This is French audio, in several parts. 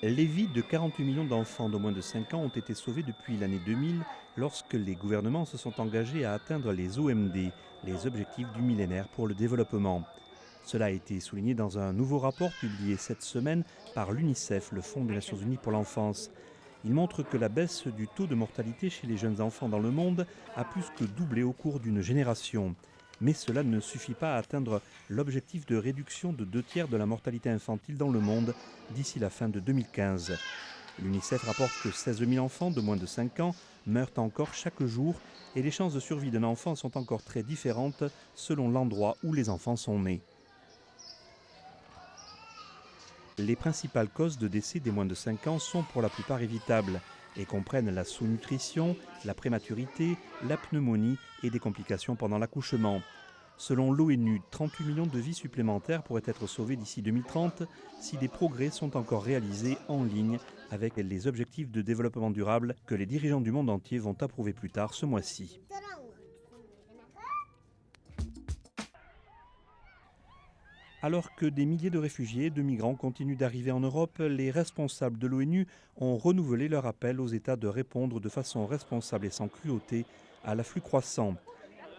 Les vies de 48 millions d'enfants de moins de 5 ans ont été sauvées depuis l'année 2000 lorsque les gouvernements se sont engagés à atteindre les OMD, les objectifs du millénaire pour le développement. Cela a été souligné dans un nouveau rapport publié cette semaine par l'UNICEF, le Fonds des Nations Unies pour l'enfance. Il montre que la baisse du taux de mortalité chez les jeunes enfants dans le monde a plus que doublé au cours d'une génération. Mais cela ne suffit pas à atteindre l'objectif de réduction de 2/3 de la mortalité infantile dans le monde d'ici la fin de 2015. L'UNICEF rapporte que 16 000 enfants de moins de 5 ans meurent encore chaque jour et les chances de survie d'un enfant sont encore très différentes selon l'endroit où les enfants sont nés. Les principales causes de décès des moins de 5 ans sont pour la plupart évitables et comprennent la sous-nutrition, la prématurité, la pneumonie et des complications pendant l'accouchement. Selon l'ONU, 38 millions de vies supplémentaires pourraient être sauvées d'ici 2030 si des progrès sont encore réalisés en ligne avec les objectifs de développement durable que les dirigeants du monde entier vont approuver plus tard ce mois-ci. Alors que des milliers de réfugiés et de migrants continuent d'arriver en Europe, les responsables de l'ONU ont renouvelé leur appel aux États de répondre de façon responsable et sans cruauté à l'afflux croissant.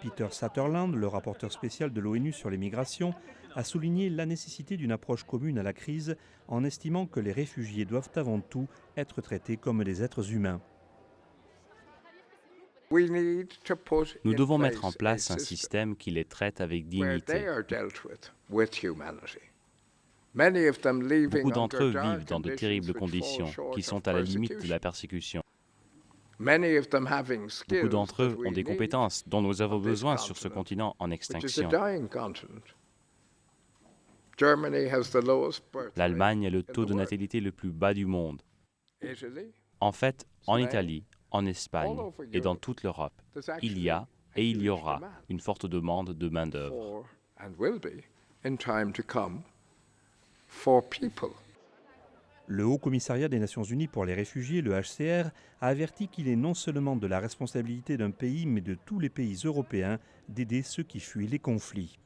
Peter Sutherland, le rapporteur spécial de l'ONU sur les migrations, a souligné la nécessité d'une approche commune à la crise en estimant que les réfugiés doivent avant tout être traités comme des êtres humains. Nous devons mettre en place un système qui les traite avec dignité. Beaucoup d'entre eux vivent dans de terribles conditions qui sont à la limite de la persécution. Beaucoup d'entre eux ont des compétences dont nous avons besoin sur ce continent en extinction. L'Allemagne a le taux de natalité le plus bas du monde. En fait, en Italie, en Espagne et dans toute l'Europe, il y a et il y aura une forte demande de main-d'œuvre. Le Haut Commissariat des Nations Unies pour les réfugiés, le HCR, a averti qu'il est non seulement de la responsabilité d'un pays, mais de tous les pays européens d'aider ceux qui fuient les conflits.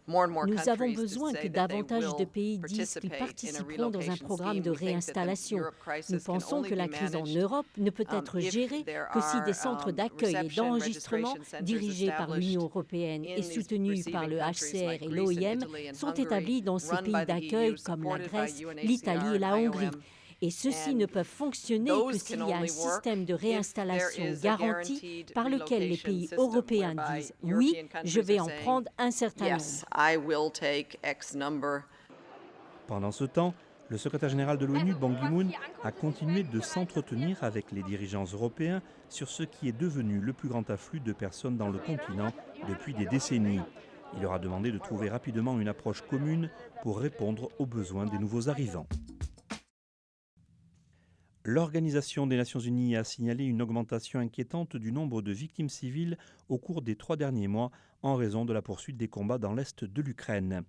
Nous avons besoin que davantage de pays disent qu'ils participeront dans un programme de réinstallation. Nous pensons que la crise en Europe ne peut être gérée que si des centres d'accueil et d'enregistrement dirigés par l'Union européenne et soutenus par le HCR et l'OIM sont établis dans ces pays d'accueil comme la Grèce, l'Italie et la Hongrie. Et ceux-ci ne peuvent fonctionner que s'il y a un système de réinstallation garanti par lequel les pays européens disent « Oui, je vais en prendre un certain nombre ». Pendant ce temps, le secrétaire général de l'ONU, Ban Ki-moon, a continué de s'entretenir avec les dirigeants européens sur ce qui est devenu le plus grand afflux de personnes dans le continent depuis des décennies. Il leur a demandé de trouver rapidement une approche commune pour répondre aux besoins des nouveaux arrivants. L'Organisation des Nations Unies a signalé une augmentation inquiétante du nombre de victimes civiles au cours des 3 derniers mois en raison de la poursuite des combats dans l'est de l'Ukraine.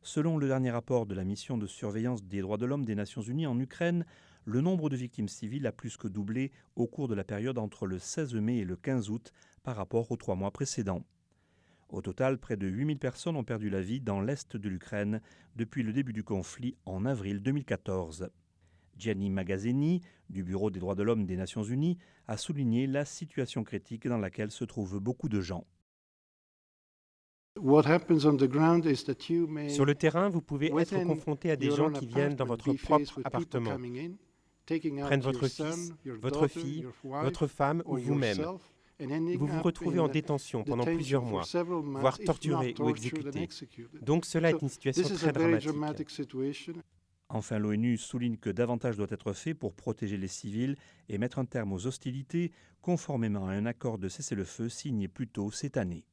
Selon le dernier rapport de la mission de surveillance des droits de l'homme des Nations Unies en Ukraine, le nombre de victimes civiles a plus que doublé au cours de la période entre le 16 mai et le 15 août par rapport aux 3 mois précédents. Au total, près de 8000 personnes ont perdu la vie dans l'est de l'Ukraine depuis le début du conflit en avril 2014. Gianni Magazzini, du Bureau des droits de l'homme des Nations Unies, a souligné la situation critique dans laquelle se trouvent beaucoup de gens. Sur le terrain, vous pouvez être confronté à des gens qui viennent dans votre propre appartement, prennent votre fils, votre fille, votre femme ou vous-même. Vous vous retrouvez en détention pendant plusieurs mois, voire torturé ou exécuté. Donc cela est une situation très dramatique. Enfin, l'ONU souligne que davantage doit être fait pour protéger les civils et mettre un terme aux hostilités, conformément à un accord de cessez-le-feu signé plus tôt cette année.